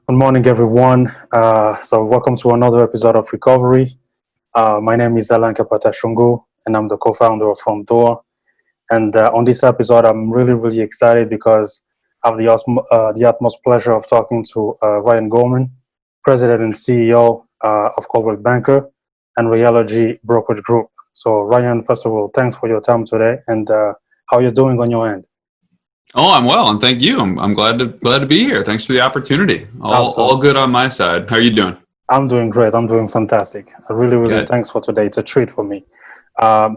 Good morning, everyone. So welcome to another episode of Recovery. My name is Alan Kapatashungu, and I'm the co-founder of Frontdoor. And on this episode, I'm really excited because I have the utmost pleasure of talking to Ryan Gorman, President and CEO of Coldwell Banker and Realogy Brokerage Group. So Ryan, first of all, thanks for your time today, and how you're doing on your end. Oh, I'm well, and thank you. I'm glad to be here. Thanks for the opportunity. All good on my side. How are you doing? I'm doing great. I'm doing fantastic. Really Good. Thanks for today. It's a treat for me. Ryan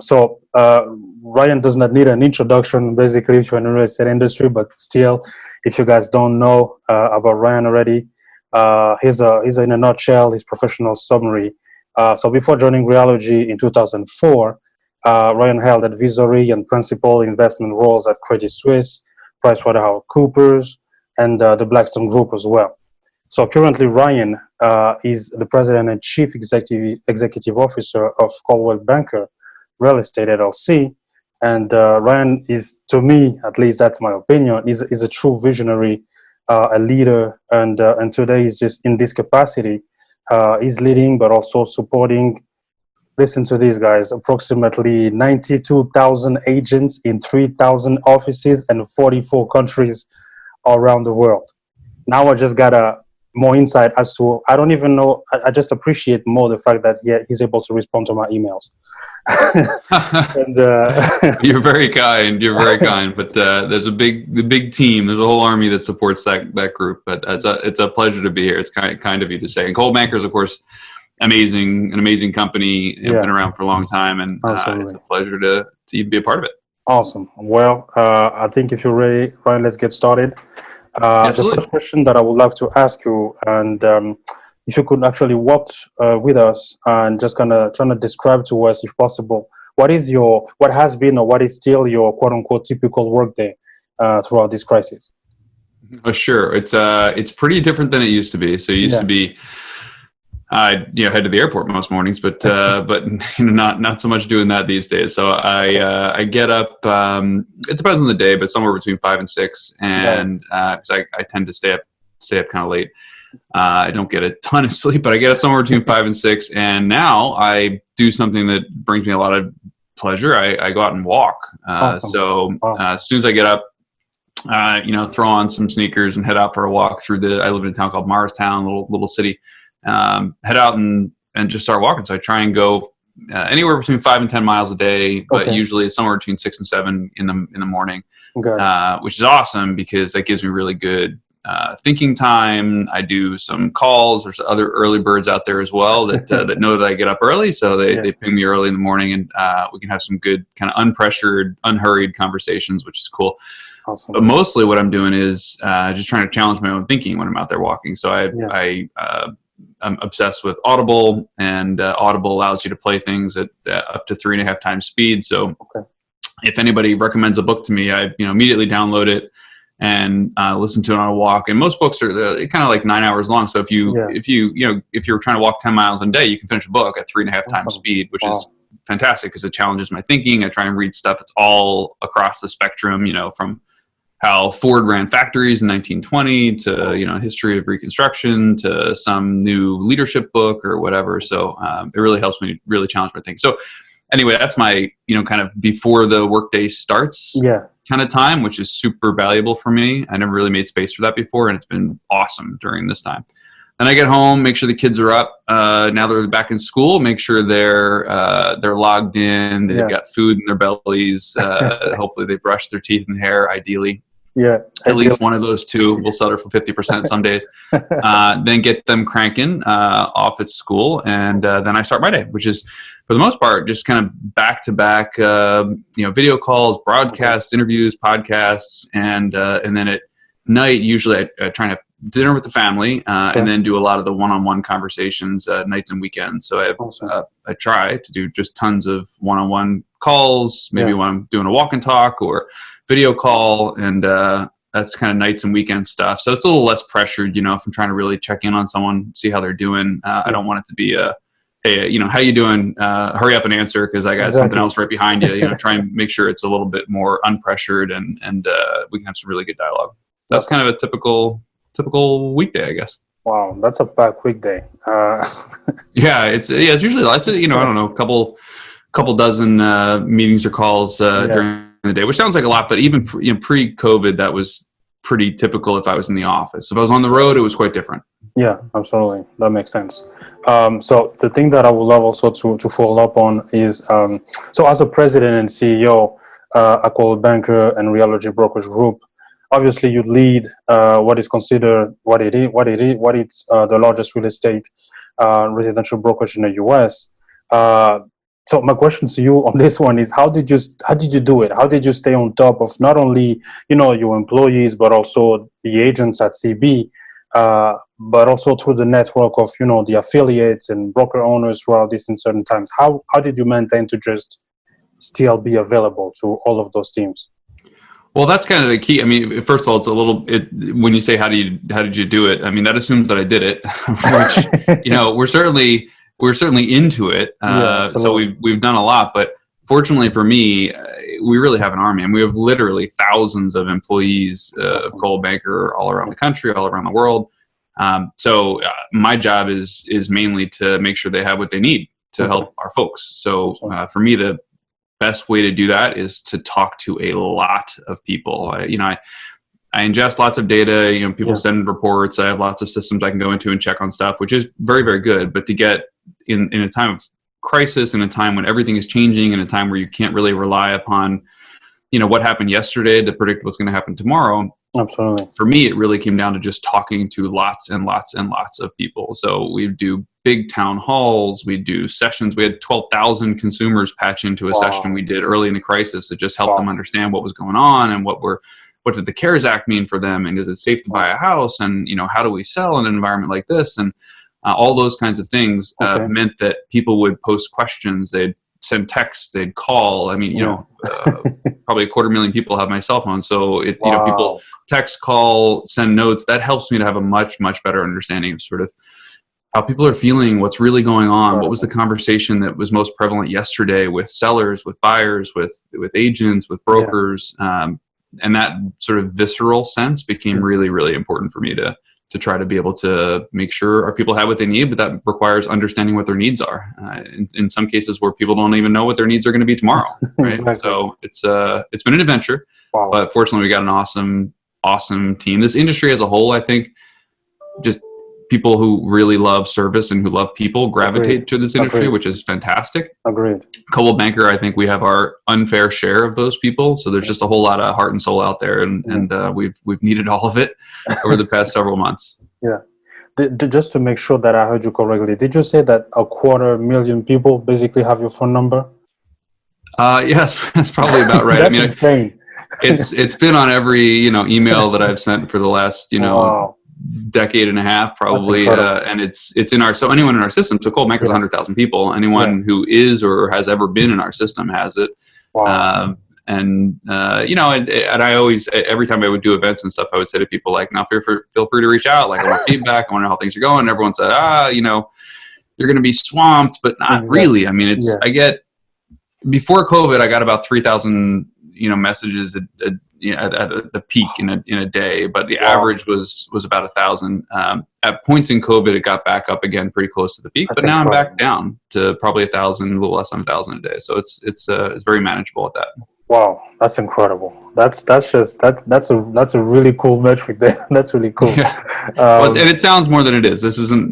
does not need an introduction, basically, if you're in the real estate industry, but still, if you guys don't know about Ryan already, here's in a nutshell, his professional summary. So before joining Realogy in 2004, Ryan held advisory and principal investment roles at Credit Suisse, PricewaterhouseCoopers, and the Blackstone Group as well. So currently, Ryan is the president and chief executive officer of Coldwell Banker Real Estate LLC. And Ryan is, to me, at least that's my opinion, is a true visionary, a leader, and today he's just in this capacity. He's leading, but also supporting. Listen to these guys, approximately 92,000 agents in 3,000 offices and 44 countries around the world. Now I just got more insight as to, I don't even know, I just appreciate more the fact that he's able to respond to my emails. And, You're very kind. But there's the big team. There's a whole army that supports that group. But it's a pleasure to be here. It's kind of you to say. And Coldwell Banker is, of course, an amazing company. Been around for a long time, and it's a pleasure to be a part of it. Awesome. Well, I think if you're ready, Ryan, let's get started. The first question that I would like to ask you, and if you could actually walk with us and just kind of trying to describe to us, if possible, what has been or what is still your quote unquote typical workday throughout this crisis? Oh, sure. It's pretty different than it used to be. So it used to be, I head to the airport most mornings, but not so much doing that these days. So I get up. It depends on the day, but somewhere between 5 and 6, and because I tend to stay up kind of late. I don't get a ton of sleep, but I get up somewhere between 5 and 6. And now I do something that brings me a lot of pleasure. I go out and walk. Awesome. So as soon as I get up, throw on some sneakers and head out for a walk I live in a town called Morristown, little city. Head out and just start walking. So I try and go anywhere between 5 and 10 miles a day, but usually it's somewhere between 6 and 7 in the morning, which is awesome because that gives me really good thinking time. I do some calls. There's other early birds out there as well that know that I get up early, so they ping me early in the morning, and we can have some good kind of unpressured, unhurried conversations, which is cool. Awesome. But mostly what I'm doing is just trying to challenge my own thinking when I'm out there walking. So I'm obsessed with Audible, and Audible allows you to play things at up to 3.5 times speed. So if anybody recommends a book to me, I immediately download it and listen to it on a walk. And most books are kind of like 9 hours long. So if you're trying to walk 10 miles a day, you can finish a book at 3.5 times speed, which is fantastic because it challenges my thinking. I try and read stuff that's all across the spectrum, from how Ford ran factories in 1920 to, history of Reconstruction to some new leadership book or whatever. So it really helps me really challenge my thinking. So anyway, that's my, kind of before the workday starts kind of time, which is super valuable for me. I never really made space for that before, and it's been awesome during this time. Then I get home, make sure the kids are up. Now they're back in school, make sure they're logged in, they've got food in their bellies. Hopefully they brush their teeth and hair, ideally. At least one of those two. We'll settle for 50% some days. Then get them cranking off at school, and then I start my day, which is, for the most part, just kind of back-to-back, video calls, broadcasts, interviews, podcasts, and then at night, usually I try to have dinner with the family, and then do a lot of the one-on-one conversations nights and weekends. So I try to do just tons of one-on-one calls, maybe when I'm doing a walk and talk or video call, and that's kind of nights and weekend stuff. So it's a little less pressured, if I'm trying to really check in on someone, see how they're doing. I don't want it to be hey, how you doing? Hurry up and answer because I got something else right behind you. Try and make sure it's a little bit more unpressured, and we can have some really good dialogue. That's kind of a typical weekday, I guess. Wow, that's a packed weekday. It's usually lots of, I don't know, couple dozen meetings or calls during the day, which sounds like a lot, but even pre-COVID, that was pretty typical if I was in the office. If I was on the road, it was quite different. Yeah, absolutely. That makes sense. So the thing that I would love also to follow up on is, so as a president and CEO at Coldwell Banker and Realogy Brokerage Group, obviously you lead what is considered it's the largest real estate residential brokerage in the U.S. So my question to you on this one is, how did you do it? How did you stay on top of not only your employees but also the agents at CB, but also through the network of the affiliates and broker owners throughout these uncertain times? How did you maintain to just still be available to all of those teams? Well, that's kind of the key. I mean, first of all, when you say how did you do it? I mean, that assumes that I did it, which we're certainly into it. So we've done a lot, but fortunately for me, we really have an army, and we have literally thousands of employees of Coldwell Banker all around the country, all around the world. So my job is mainly to make sure they have what they need to help our folks. So for me, the best way to do that is to talk to a lot of people. I ingest lots of data. People send reports. I have lots of systems I can go into and check on stuff, which is very, very good. But to get in a time of crisis, in a time when everything is changing, in a time where you can't really rely upon, what happened yesterday to predict what's going to happen tomorrow. Absolutely. For me, it really came down to just talking to lots and lots and lots of people. So we do big town halls, we do sessions. We had 12,000 consumers patch into a session we did early in the crisis to just help them understand what was going on and what did the CARES Act mean for them, and is it safe to buy a house, and how do we sell in an environment like this, and all those kinds of things meant that people would post questions, they'd send texts, they'd call. I mean, probably 250,000 people have my cell phone, so people text, call, send notes. That helps me to have a much, much better understanding of sort of how people are feeling, what's really going on, what was the conversation that was most prevalent yesterday with sellers, with buyers, with agents, with brokers, and that sort of visceral sense became really, really important for me to try to be able to make sure our people have what they need, but that requires understanding what their needs are. In some cases where people don't even know what their needs are going to be tomorrow, right? Exactly. So it's been an adventure, but fortunately we got an awesome team. This industry as a whole, I think, just people who really love service and who love people gravitate to this industry, which is fantastic. Agreed. Coldwell Banker, I think we have our unfair share of those people. So there's just a whole lot of heart and soul out there, and we've needed all of it over the past several months. Yeah. Just to make sure that I heard you correctly, did you say that 250,000 people basically have your phone number? Yes, that's probably about right. That's insane. It's been on every email that I've sent for the last decade and a half probably, and it's in our, so anyone in our system, so Coldwell Banker is 100,000 people, anyone who is or has ever been in our system has it. And I always, every time I would do events and stuff, I would say to people like, now feel free to reach out, like I want feedback, I want to know how things are going. And everyone said, you're going to be swamped, but not really. I mean, I get, before COVID, I got about 3,000 messages at the peak in a day, but the average was about 1,000. At points in COVID, it got back up again pretty close to the peak, but now I'm back down to probably 1,000, a little less than 1,000 a day. So it's very manageable at that. Wow, that's incredible. That's a really cool metric there. That's really cool. And it sounds more than it is. This isn't,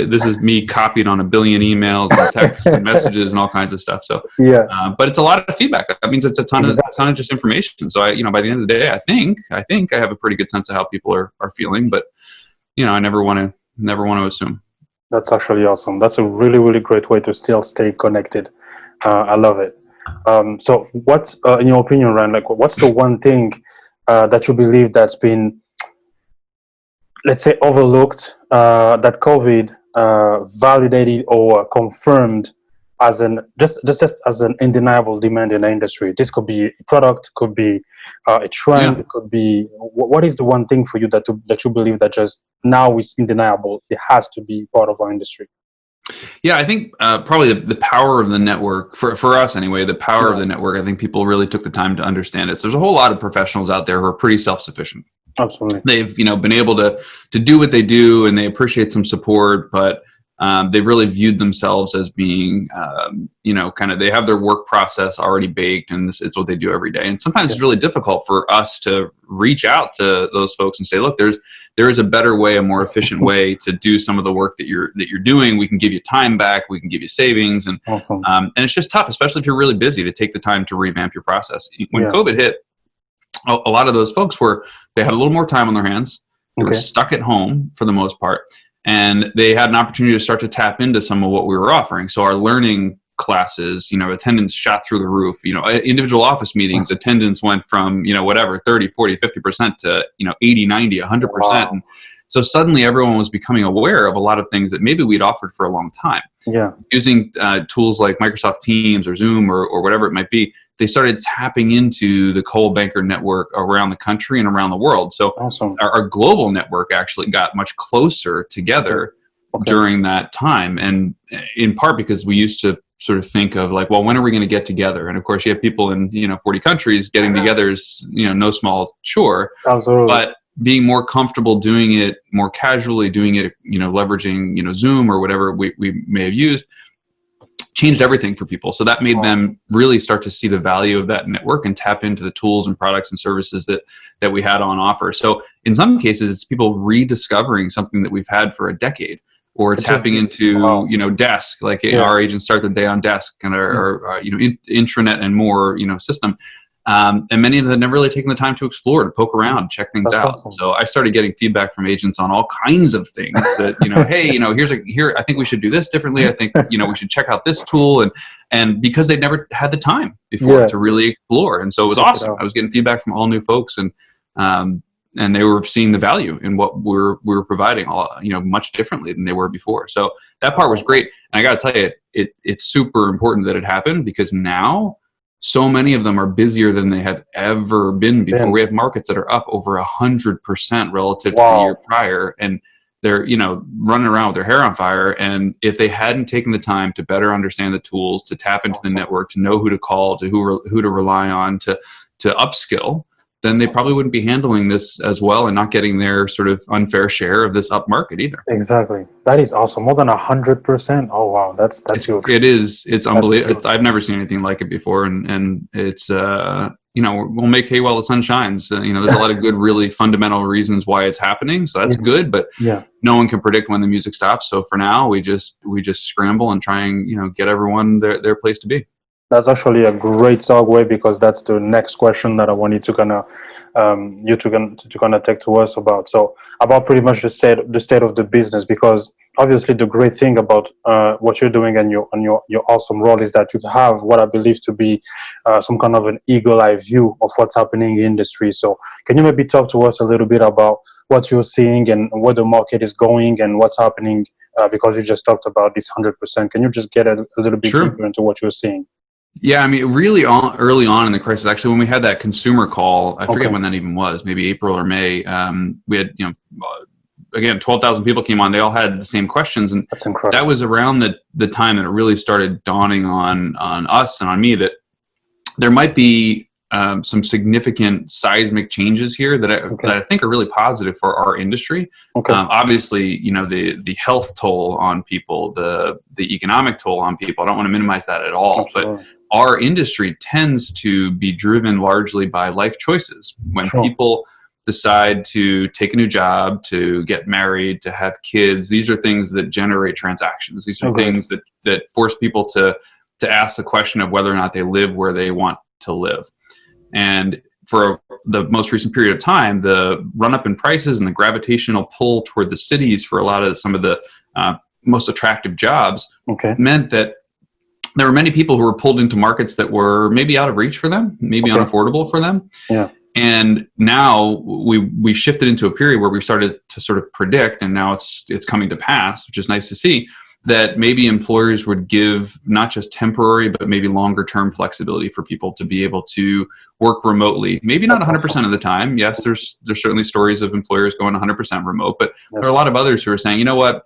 this is me copied on a billion emails and texts and messages and all kinds of stuff. So but it's a lot of feedback. That means it's a ton of just information. So I, by the end of the day, I think I have a pretty good sense of how people are feeling. But I never want to assume. That's actually awesome. That's a really, really great way to still stay connected. I love it. So what's, in your opinion, Ryan, like what's the one thing that you believe that's been, let's say, overlooked, that COVID validated or confirmed as just as an undeniable demand in the industry? This could be a product, could be a trend, could be, what is the one thing for you that you believe that just now is undeniable, it has to be part of our industry? Yeah, I think probably the power of the network, for us anyway, the power of the network, I think people really took the time to understand it. So there's a whole lot of professionals out there who are pretty self-sufficient. Absolutely. They've, been able to do what they do, and they appreciate some support, but they really viewed themselves as being, kind of, they have their work process already baked, and it's what they do every day. And sometimes it's really difficult for us to reach out to those folks and say, look, there is a better way, a more efficient way to do some of the work that you're doing. We can give you time back. We can give you savings. And, Awesome. And it's just tough, especially if you're really busy, to take the time to revamp your process. When COVID hit, a lot of those folks they had a little more time on their hands. They were stuck at home for the most part. And they had an opportunity to start to tap into some of what we were offering. So our learning classes, attendance shot through the roof. Individual office meetings, attendance went from, 30, 40, 50% to, 80, 90, 100%. Wow. And so suddenly everyone was becoming aware of a lot of things that maybe we'd offered for a long time. Yeah. Using tools like Microsoft Teams or Zoom or whatever it might be, they started tapping into the Coldwell Banker network around the country and around the world. So Awesome. our global network actually got much closer together during that time. And in part because we used to sort of think of like, well, when are we going to get together? And of course you have people in, 40 countries. Getting together is, no small chore. Absolutely. But being more comfortable doing it, more casually doing it, leveraging, Zoom or whatever we may have used, changed everything for people. So that made them really start to see the value of that network and tap into the tools and products and services that we had on offer. So in some cases, it's people rediscovering something that we've had for a decade, or tapping into, desk, like our agents start their day on desk and our intranet and more, system. And many of them never really taken the time to explore, to poke around, check things out. Awesome. So I started getting feedback from agents on all kinds of things that, hey, I think we should do this differently. I think, we should check out this tool. And because they'd never had the time before to really explore. And so it was awesome. I was getting feedback from all new folks, and they were seeing the value in what we were providing, much differently than they were before. So that part was great. And I got to tell you, it's super important that it happened, because now so many of them are busier than they have ever been before. We have markets that are up over 100% relative to the year prior, and they're, running around with their hair on fire. And if they hadn't taken the time to better understand the tools, to tap into the network, to know who to call, to who to rely on, to upskill, then they probably wouldn't be handling this as well and not getting their sort of unfair share of this up market either. Exactly. That is awesome. More than 100%. Oh, wow. That's huge. It is. It's unbelievable. I've never seen anything like it before. And it's, we'll make hay while the sun shines. There's a lot of good, really fundamental reasons why it's happening. So that's good, but no one can predict when the music stops. So for now, we just scramble and try and, get everyone their place to be. That's actually a great segue, because that's the next question that I wanted to kind of take to us about. So about pretty much the state of the business, because obviously the great thing about what you're doing and your awesome role is that you have what I believe to be some kind of an eagle-eye view of what's happening in the industry. So can you maybe talk to us a little bit about what you're seeing and where the market is going and what's happening? Because you just talked about this 100%. Can you just get a little bit deeper into what you're seeing? Yeah, I mean, really early on in the crisis, actually, when we had that consumer call, I forget when that even was, maybe April or May, we had, again, 12,000 people came on. They all had the same questions. And that's incredible. That was around the time that it really started dawning on us and on me that there might be some significant seismic changes here that I think are really positive for our industry. Obviously, the health toll on people, the economic toll on people, I don't want to minimize that at all. Absolutely. But our industry tends to be driven largely by life choices. When people decide to take a new job, to get married, to have kids, these are things that generate transactions. These are things that force people to ask the question of whether or not they live where they want to live. And for the most recent period of time, the run-up in prices and the gravitational pull toward the cities for some of the most attractive jobs meant that there were many people who were pulled into markets that were maybe out of reach for them, maybe unaffordable for them. Yeah. And now we shifted into a period where we started to sort of predict, and now it's coming to pass, which is nice to see, that maybe employers would give not just temporary, but maybe longer term flexibility for people to be able to work remotely. Maybe not 100% of the time. Yes, there's certainly stories of employers going 100% remote, but there are a lot of others who are saying, you know what,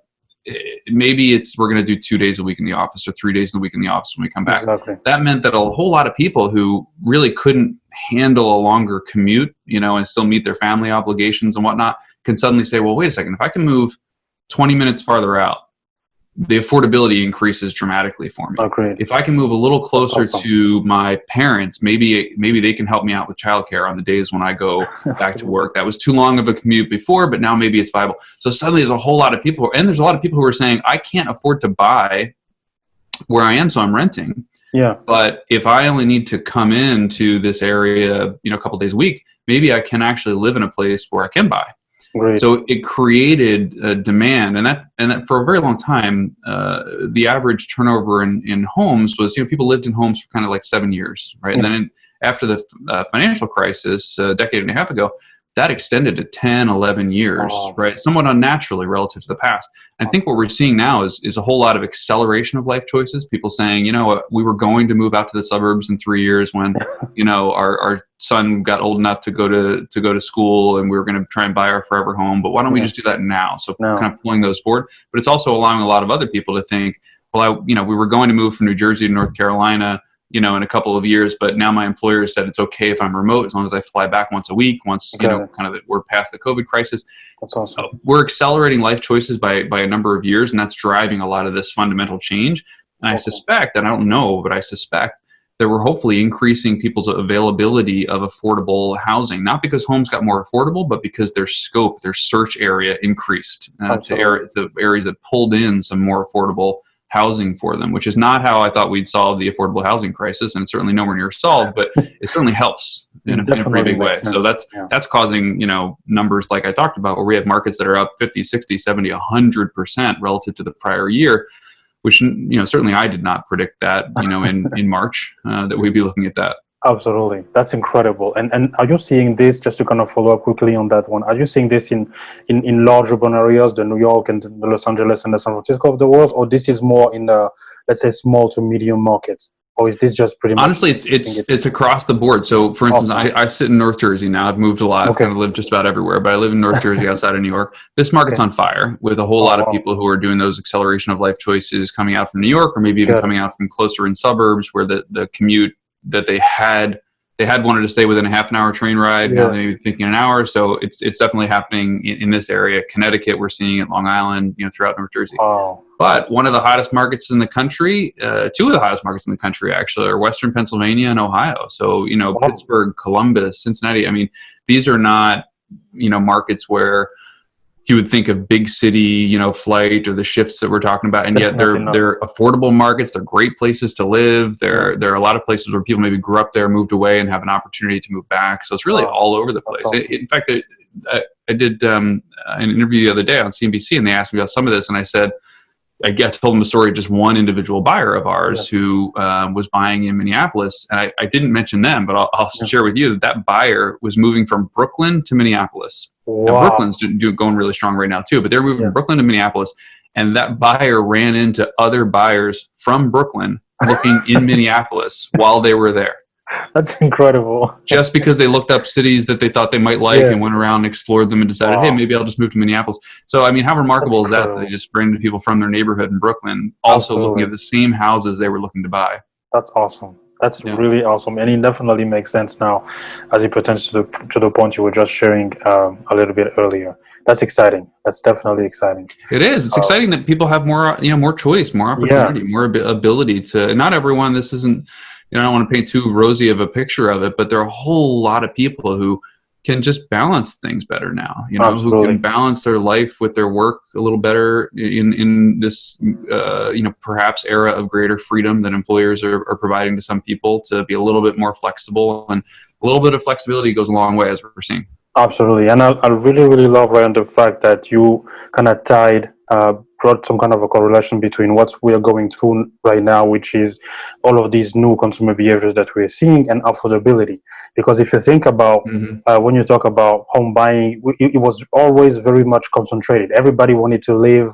maybe we're going to do 2 days a week in the office or 3 days a week in the office when we come back. That meant that a whole lot of people who really couldn't handle a longer commute, and still meet their family obligations and whatnot, can suddenly say, well, wait a second, if I can move 20 minutes farther out, the affordability increases dramatically for me. Agreed. If I can move a little closer to my parents, maybe they can help me out with childcare on the days when I go back to work. That was too long of a commute before, but now maybe it's viable. So suddenly there's a whole lot of people, and there's a lot of people who are saying, I can't afford to buy where I am, so I'm renting. Yeah. But if I only need to come into this area, a couple days a week, maybe I can actually live in a place where I can buy. Great. So it created a demand, and that for a very long time, the average turnover in homes was, people lived in homes for kind of like 7 years, right? Yeah. And then after the financial crisis a decade and a half ago, that extended to 10, 11 years, right? Somewhat unnaturally relative to the past. I think what we're seeing now is a whole lot of acceleration of life choices. People saying, we were going to move out to the suburbs in 3 years when, our son got old enough to go to school, and we were going to try and buy our forever home. But why don't we just do that now? So kind of pulling those forward. But it's also allowing a lot of other people to think, well, we were going to move from New Jersey to North Carolina, in a couple of years, but now my employer said it's okay if I'm remote as long as I fly back once a week, we're past the COVID crisis. That's awesome. We're accelerating life choices by a number of years, and that's driving a lot of this fundamental change. And I suspect, and I don't know, but I suspect that we're hopefully increasing people's availability of affordable housing, not because homes got more affordable, but because their scope, their search area increased to areas that pulled in some more affordable housing for them, which is not how I thought we'd solve the affordable housing crisis, and it's certainly nowhere near solved, but it certainly helps in a pretty big way. So that's causing, numbers like I talked about, where we have markets that are up 50, 60, 70, 100% relative to the prior year, which, certainly I did not predict that, in March, that we'd be looking at that. Absolutely. That's incredible. And are you seeing this, just to kind of follow up quickly on that one, are you seeing this in large urban areas, the New York and the Los Angeles and the San Francisco of the world, or this is more in the, let's say, small to medium markets? Or is this just pretty much? Honestly, it's across the board. So, for instance, I sit in North Jersey now. I've moved a lot. I've kind of lived just about everywhere, but I live in North Jersey outside of New York. This market's on fire with a whole lot of people who are doing those acceleration of life choices coming out from New York, or maybe even coming out from closer in suburbs where the commute that they had wanted to stay within a half an hour train ride. Now they may be thinking an hour. So it's definitely happening in this area. Connecticut, we're seeing it, Long Island, throughout North Jersey. But one of the hottest markets in the country, two of the hottest markets in the country actually, are Western Pennsylvania and Ohio. So, Pittsburgh, Columbus, Cincinnati. I mean, these are not, markets where you would think of big city, flight or the shifts that we're talking about, and yet they're affordable markets. They're great places to live. There are a lot of places where people maybe grew up there, moved away, and have an opportunity to move back. So it's really all over the place. Awesome. In fact, I did an interview the other day on CNBC, and they asked me about some of this, and I said, I told them the story of just one individual buyer of ours who was buying in Minneapolis. And I didn't mention them, but I'll share with you that buyer was moving from Brooklyn to Minneapolis. Now, Brooklyn's going really strong right now too, but they're moving from Brooklyn to Minneapolis. And that buyer ran into other buyers from Brooklyn looking in Minneapolis while they were there. That's incredible. Just because they looked up cities that they thought they might like and went around and explored them and decided, hey, maybe I'll just move to Minneapolis. So, I mean, how remarkable is that? They just ran into people from their neighborhood in Brooklyn, also looking at the same houses they were looking to buy. That's awesome. That's really awesome. And it definitely makes sense now as it pertains to the point you were just sharing a little bit earlier. That's exciting. That's definitely exciting. It is. It's exciting that people have more, more choice, more opportunity, more ability to, not everyone, this isn't, I don't want to paint too rosy of a picture of it, but there are a whole lot of people who can just balance things better now, who can balance their life with their work a little better in this, perhaps era of greater freedom that employers are providing to some people, to be a little bit more flexible. And a little bit of flexibility goes a long way, as we're seeing. Absolutely. And I really, really love, Ryan, the fact that you kind of brought some kind of a correlation between what we're going through right now, which is all of these new consumer behaviors that we're seeing, and affordability. Because if you think about when you talk about home buying, it was always very much concentrated. Everybody wanted to live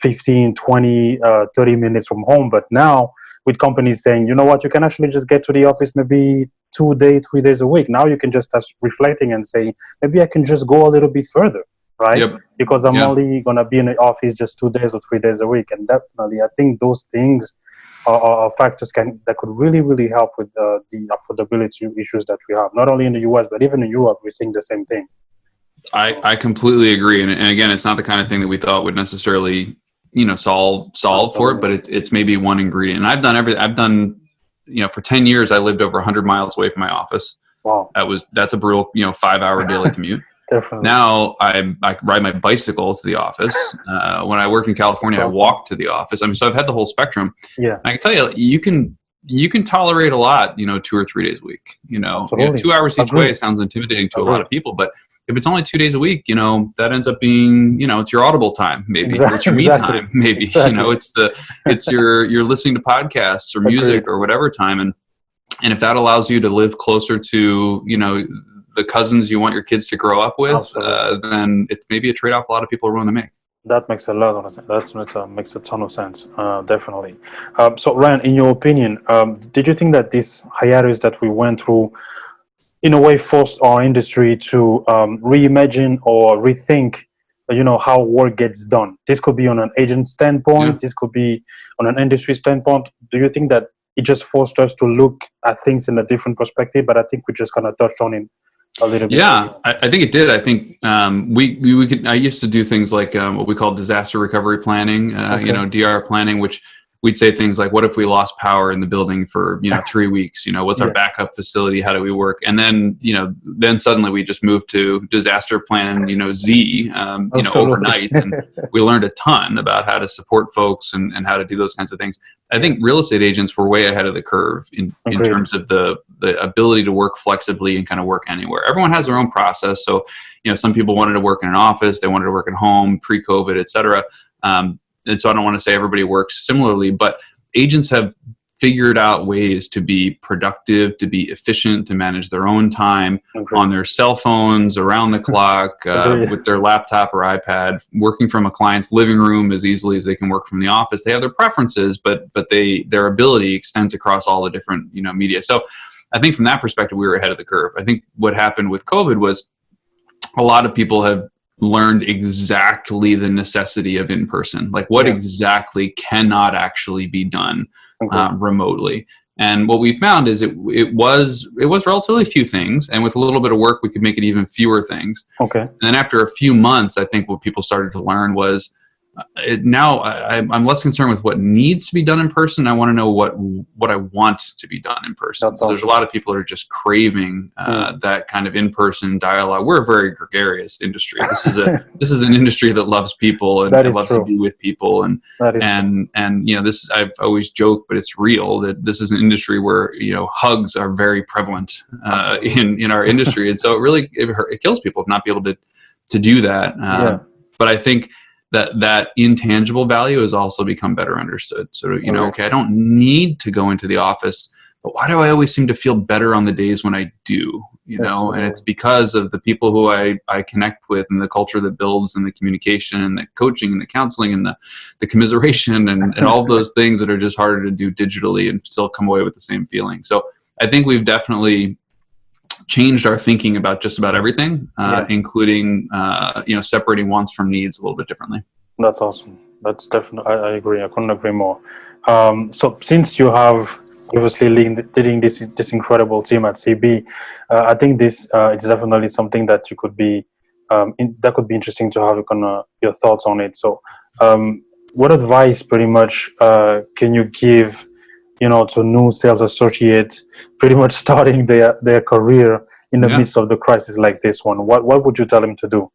15, 20, 30 minutes from home. But now with companies saying, you know what, you can actually just get to the office maybe 2 days, 3 days a week. Now you can just start reflecting and say, maybe I can just go a little bit further, right? Because I'm only going to be in the office just 2 days or 3 days a week. And definitely, I think those things are factors that could really help with the affordability issues that we have, not only in the US, but even in Europe, we're seeing the same thing. I completely agree. And again, it's not the kind of thing that we thought would necessarily, solve for it, but it's maybe one ingredient. And I've done, for 10 years, I lived over 100 miles away from my office. Wow. That's a brutal, 5-hour daily commute. Definitely. Now I ride my bicycle to the office. When I worked in California, I walked to the office. I mean, so I've had the whole spectrum. Yeah. And I can tell you can tolerate a lot, 2 or 3 days a week, 2 hours each way sounds intimidating to a lot of people, but if it's only 2 days a week, that ends up being, it's your Audible time, maybe. Exactly. It's your me time, maybe. Exactly. It's you're listening to podcasts or music or whatever time. And if that allows you to live closer to, the cousins you want your kids to grow up with, then it's maybe a trade-off a lot of people are willing to make. That makes a lot of sense. That makes a ton of sense, definitely. So Ryan, in your opinion, did you think that this hiatus that we went through in a way forced our industry to reimagine or rethink, how work gets done? This could be on an agent standpoint. This could be on an industry standpoint. Do you think that it just forced us to look at things in a different perspective? But I think we just kind of touched on it a little bit. Yeah, I think it did. I think we could. I used to do things like what we call disaster recovery planning, DR planning, which we'd say things like, what if we lost power in the building for 3 weeks? What's our backup facility? How do we work? And then then suddenly we just moved to disaster plan Z overnight, and we learned a ton about how to support folks and how to do those kinds of things. I think real estate agents were way ahead of the curve in terms of the ability to work flexibly and kind of work anywhere. Everyone has their own process. So, some people wanted to work in an office, they wanted to work at home pre-COVID, et cetera. And so I don't want to say everybody works similarly, but agents have figured out ways to be productive, to be efficient, to manage their own time on their cell phones, around the clock, with their laptop or iPad, working from a client's living room as easily as they can work from the office. They have their preferences, but their ability extends across all the different media. So I think from that perspective, we were ahead of the curve. I think what happened with COVID was a lot of people have learned exactly the necessity of in-person, like what exactly cannot actually be done remotely. And what we found is it was relatively few things, and with a little bit of work we could make it even fewer things. And then after a few months, I think what people started to learn was now I'm less concerned with what needs to be done in person. I want to know what I want to be done in person. So there's a lot of people that are just craving that kind of in-person dialogue. We're a very gregarious industry. This is an industry that loves people and loves to be with people. And this I've always joked, but it's real, that this is an industry where hugs are very prevalent in our industry, and so it kills people to not be able to do that. But I think that intangible value has also become better understood. So, okay, I don't need to go into the office, but why do I always seem to feel better on the days when I do? And it's because of the people who I connect with, and the culture that builds, and the communication, and the coaching, and the counseling, and the commiseration, and all of those things that are just harder to do digitally and still come away with the same feeling. So I think we've definitely changed our thinking about just about everything, including separating wants from needs a little bit differently. That's awesome. That's definitely, I agree. I couldn't agree more. So since you have obviously leading this incredible team at CB, I think this it's definitely something that you could be that could be interesting to have your thoughts on it. So what advice pretty much can you give to new sales associate pretty much starting their career in the midst of the crisis like this one? What would you tell them to do?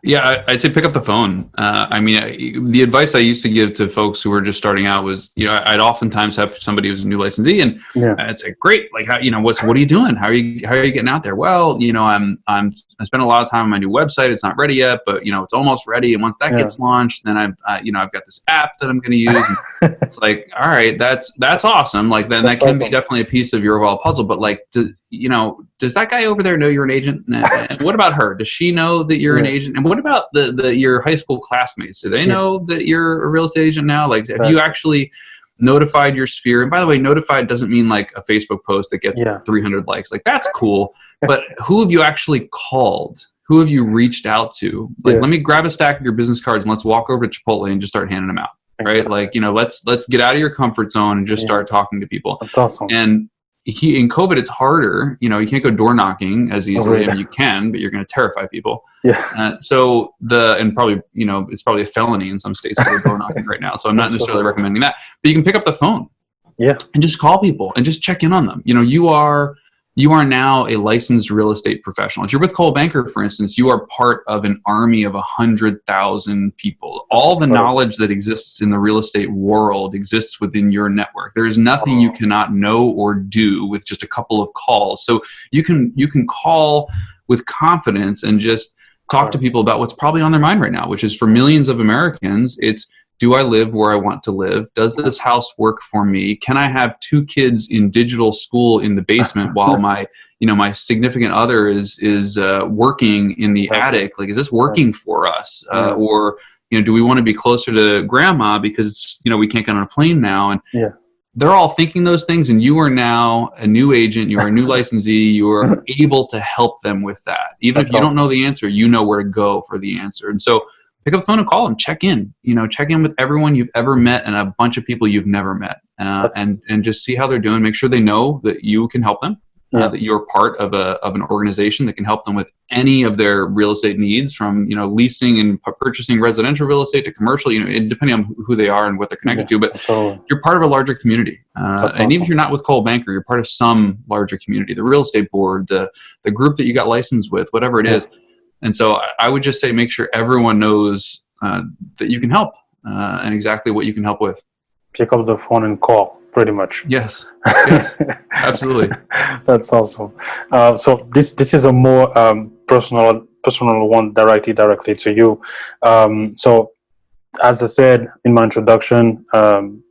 Yeah, I'd say pick up the phone. The advice I used to give to folks who were just starting out was, I'd oftentimes have somebody who's a new licensee, and I'd say, "Great, like how, what are you doing? How are you getting out there?" Well, I spent a lot of time on my new website. It's not ready yet, but it's almost ready. And once that gets launched, then I've got this app that I'm going to use. And it's like, all right, that's awesome. Like then that can be definitely a piece of your overall puzzle. But like, does that guy over there know you're an agent? And what about her? Does she know that you're an agent? And what about your high school classmates? Do they know that you're a real estate agent now? Like, have you actually notified your sphere? And by the way, notified doesn't mean like a Facebook post that gets 300 likes. Like that's cool. But who have you actually called? Who have you reached out to? Like, let me grab a stack of your business cards and let's walk over to Chipotle and just start handing them out. right? Like, let's get out of your comfort zone and just start talking to people. That's awesome. And in COVID, it's harder. You can't go door knocking as easily. I mean, you can, but you're going to terrify people. Yeah. And probably, it's probably a felony in some states to go door knocking right now. So I'm not necessarily recommending that, but you can pick up the phone. Yeah. And just call people and just check in on them. You are now a licensed real estate professional. If you're with Coldwell Banker, for instance, you are part of an army of 100,000 people. All the knowledge that exists in the real estate world exists within your network. There is nothing you cannot know or do with just a couple of calls. So you can call with confidence and just talk to people about what's probably on their mind right now, which is for millions of Americans, it's, do I live where I want to live? Does this house work for me? Can I have 2 kids in digital school in the basement while my significant other is working in the attic? Like, is this working for us? Or do we want to be closer to grandma because it's, we can't get on a plane now? And they're all thinking those things, and you are now a new agent, you are a new licensee, you are able to help them with that. Even if you don't know the answer, you know where to go for the answer. And so pick up the phone and call them, check in with everyone you've ever met and a bunch of people you've never met, and just see how they're doing. Make sure they know that you can help them, that you're part of an organization that can help them with any of their real estate needs, from, leasing and purchasing residential real estate to commercial, depending on who they are and what they're connected to, but you're part of a larger community. And even if you're not with Coldwell Banker, you're part of some larger community, the real estate board, the group that you got licensed with, whatever it is. And so I would just say, make sure everyone knows that you can help and exactly what you can help with. Pick up the phone and call, pretty much. Yes, absolutely. That's awesome. So this is a more personal one, directly to you. So as I said in my introduction,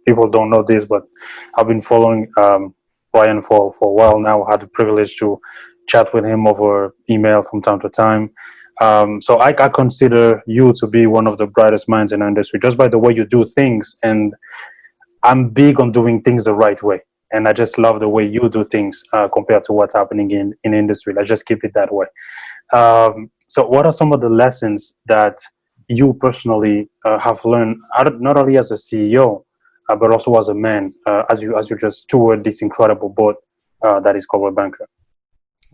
people don't know this, but I've been following Ryan for a while now. I had the privilege to chat with him over email from time to time. So I consider you to be one of the brightest minds in the industry, just by the way you do things. And I'm big on doing things the right way. And I just love the way you do things compared to what's happening in the industry. Let's just keep it that way. So what are some of the lessons that you personally have learned, not only as a CEO, but also as a man, as you just steward this incredible boat that is Coldwell Banker?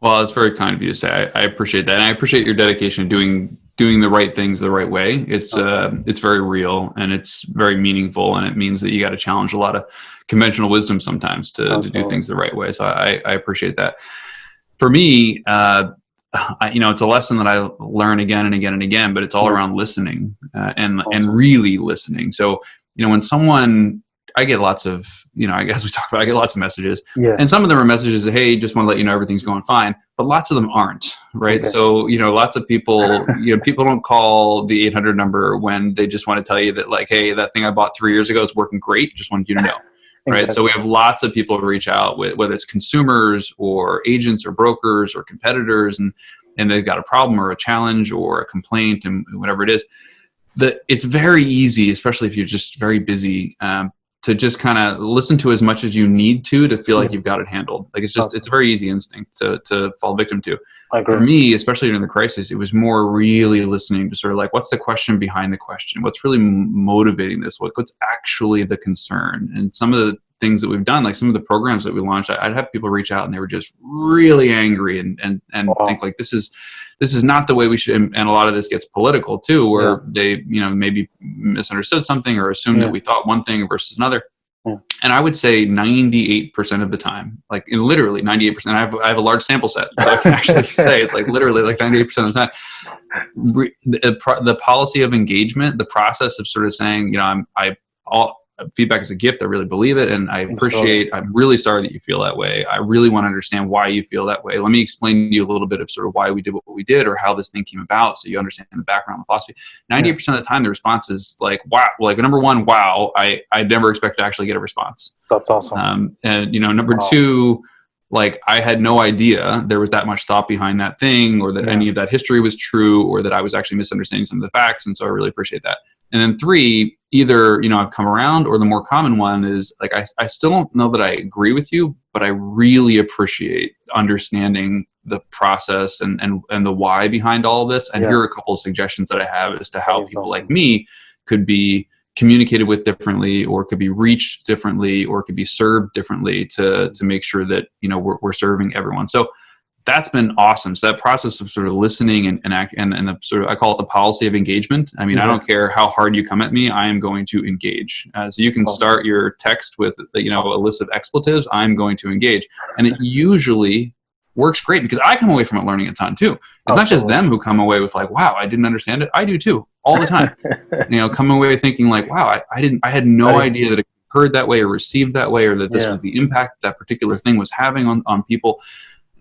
Well, it's very kind of you to say. I appreciate that. And I appreciate your dedication to doing the right things the right way. It's very real, and it's very meaningful, and it means that you got to challenge a lot of conventional wisdom sometimes to do things the right way. So I appreciate that. For me, it's a lesson that I learn again and again and again, but it's all around listening and really listening. So, when someone, I get lots of, I guess I get lots of messages, and some of them are messages that, hey, just want to let you know everything's going fine, but lots of them aren't, right? Okay. So, lots of people, people don't call the 800 number when they just want to tell you that, like, hey, that thing I bought 3 years ago is working great. Just wanted you to know. Right. So we have lots of people reach out, whether it's consumers or agents or brokers or competitors, and they've got a problem or a challenge or a complaint and whatever it is. It's very easy, especially if you're just very busy, to just kind of listen to as much as you need to feel like you've got it handled. Like, it's a very easy instinct to fall victim to. For me, especially during the crisis, it was more really listening to sort of like, what's the question behind the question? What's really motivating this? What's actually the concern? And some of the things that we've done, like some of the programs that we launched, I'd have people reach out and they were just really angry and think like, this is not the way we should. And a lot of this gets political too, where they, maybe misunderstood something or assumed that we thought one thing versus another. And I would say 98% of the time, like literally 98%, I have a large sample set, so I can actually say it's like literally like 98% of the time, the policy of engagement, the process of sort of saying, feedback is a gift. I really believe it. And I appreciate, I'm really sorry that you feel that way. I really want to understand why you feel that way. Let me explain to you a little bit of sort of why we did what we did or how this thing came about, so you understand the background, the philosophy. 98% of the time, the response is like, wow. Like, number one, wow, I never expect to actually get a response. That's awesome. And, number two, like, I had no idea there was that much thought behind that thing, or that any of that history was true, or that I was actually misunderstanding some of the facts. And so I really appreciate that. And then three, either, I've come around, or the more common one is like, I still don't know that I agree with you, but I really appreciate understanding the process and the why behind all of this. And here are a couple of suggestions that I have as to how people like me could be communicated with differently, or could be reached differently, or could be served differently to make sure that, you know, we're serving everyone. So that's been awesome. So that process of sort of listening and the sort of, I call it the policy of engagement. I mean, I don't care how hard you come at me, I am going to engage. So you can start your text with, you know, a list of expletives. I'm going to engage. And it usually works great because I come away from it learning a ton too. It's not just them who come away with like, wow, I didn't understand it. I do too, all the time. You know, come away thinking like, wow, I had no idea that it heard that way or received that way, or that this was the impact that particular thing was having on people.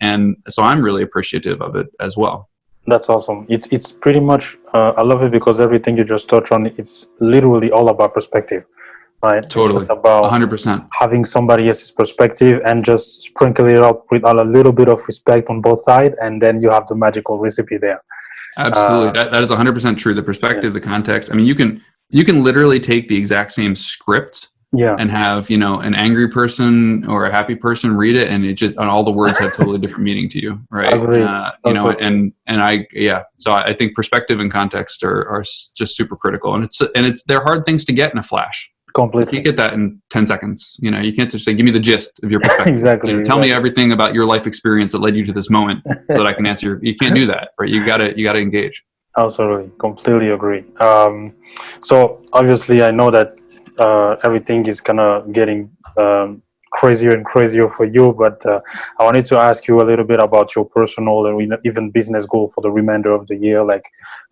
And so I'm really appreciative of it as well. That's awesome. It's pretty much, I love it because everything you just touched on, it's literally all about perspective, right? Totally. It's just about 100%. having somebody else's perspective and just sprinkle it up with a little bit of respect on both sides. And then you have the magical recipe there. Absolutely. That is 100% true. The perspective, the context. I mean, you can literally take the exact same script and have, you know, an angry person or a happy person read it, and and all the words have totally different meaning to you, right? You know, so I think perspective and context are just super critical, and they're hard things to get in a flash. Completely. You get that in 10 seconds. You know, you can't just say, give me the gist of your perspective. Exactly. You know, tell me everything about your life experience that led you to this moment so that I can answer you can't do that, right? You gotta engage. Absolutely. Completely agree. So obviously I know that everything is kind of getting crazier and crazier for you, but I wanted to ask you a little bit about your personal and even business goal for the remainder of the year. Like,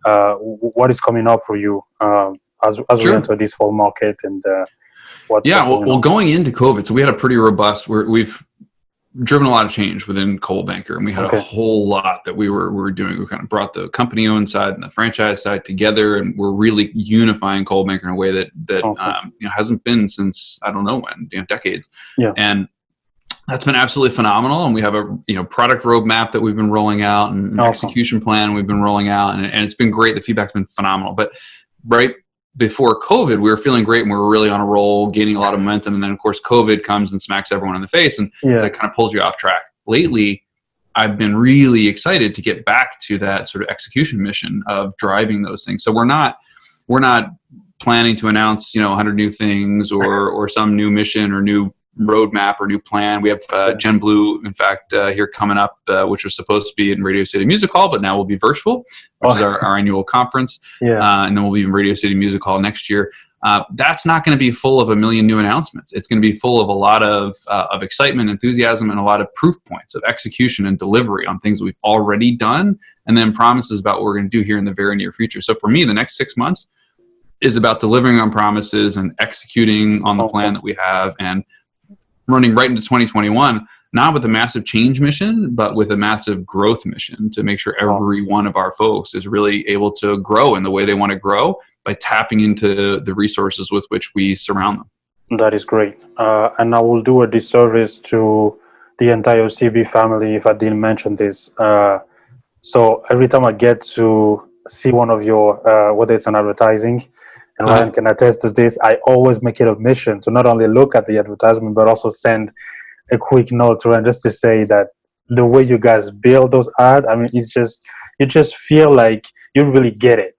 what is coming up for you as we enter this fall market, and going into COVID, so we had a pretty robust. We've driven a lot of change within Coldwell Banker, and we had a whole lot that we were doing. We kind of brought the company-owned side and the franchise side together, and we're really unifying Coldwell Banker in a way that you know, hasn't been since I don't know when, you know, decades. And that's been absolutely phenomenal. And we have a product roadmap that we've been rolling out, and an execution plan we've been rolling out, and it's been great. The feedback's been phenomenal. But right before COVID, we were feeling great and we were really on a roll, gaining a lot of momentum. And then, of course, COVID comes and smacks everyone in the face, and it kind of pulls you off track. Lately, I've been really excited to get back to that sort of execution mission of driving those things. So we're not planning to announce 100 new things or some new mission or new roadmap or new plan. We have Gen Blue, in fact, here coming up, which was supposed to be in Radio City Music Hall, but now will be virtual, which is our annual conference. And then we'll be in Radio City Music Hall next year. That's not going to be full of a million new announcements. It's going to be full of a lot of excitement, enthusiasm, and a lot of proof points of execution and delivery on things we've already done, and then promises about what we're going to do here in the very near future. So for me, the next 6 months is about delivering on promises and executing on the plan that we have, and running right into 2021, not with a massive change mission, but with a massive growth mission to make sure every one of our folks is really able to grow in the way they want to grow by tapping into the resources with which we surround them. That is great. And I will do a disservice to the entire CB family if I didn't mention this. So every time I get to see one of your, whether it's an advertising, and Ryan can attest to this, I always make it a mission to not only look at the advertisement, but also send a quick note to Ryan just to say that the way you guys build those ads, I mean, it's just, you just feel like you really get it,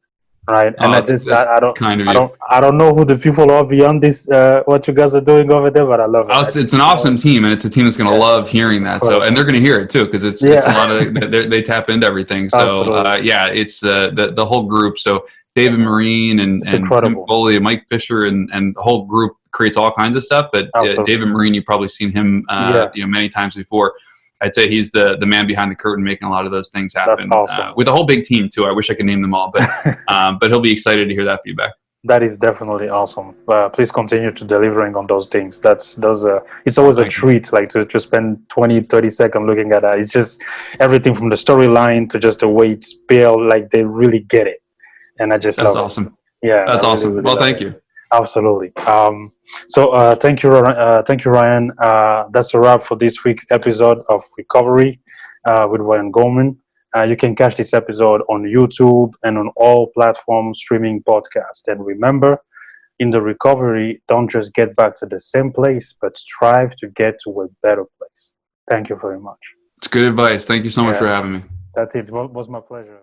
right? And I don't know who the people are beyond this, what you guys are doing over there, but I love it. It's an awesome team, and it's a team that's going to love hearing that. So, and they're going to hear it too, because it's a lot of they tap into everything. So it's the whole group. So David Marine and Tim Foley and Mike Fisher and the whole group creates all kinds of stuff. But David Marine, you've probably seen him many times before. I'd say he's the man behind the curtain making a lot of those things happen. That's awesome. With a whole big team too. I wish I could name them all, but he'll be excited to hear that feedback. That is definitely awesome. Please continue to delivering on those things. It's always a treat, like to spend 20-30 seconds looking at that. It's just everything from the storyline to just the way it's built, like they really get it. And I just love it. That's awesome. Yeah. That's awesome. Really well, thank you. Absolutely. So thank you, Ryan. That's a wrap for this week's episode of Recovery with Ryan Gorman. You can catch this episode on YouTube and on all platforms streaming podcasts. And remember, in the recovery, don't just get back to the same place, but strive to get to a better place. Thank you very much. It's good advice. Thank you so much for having me. That's it. It was my pleasure.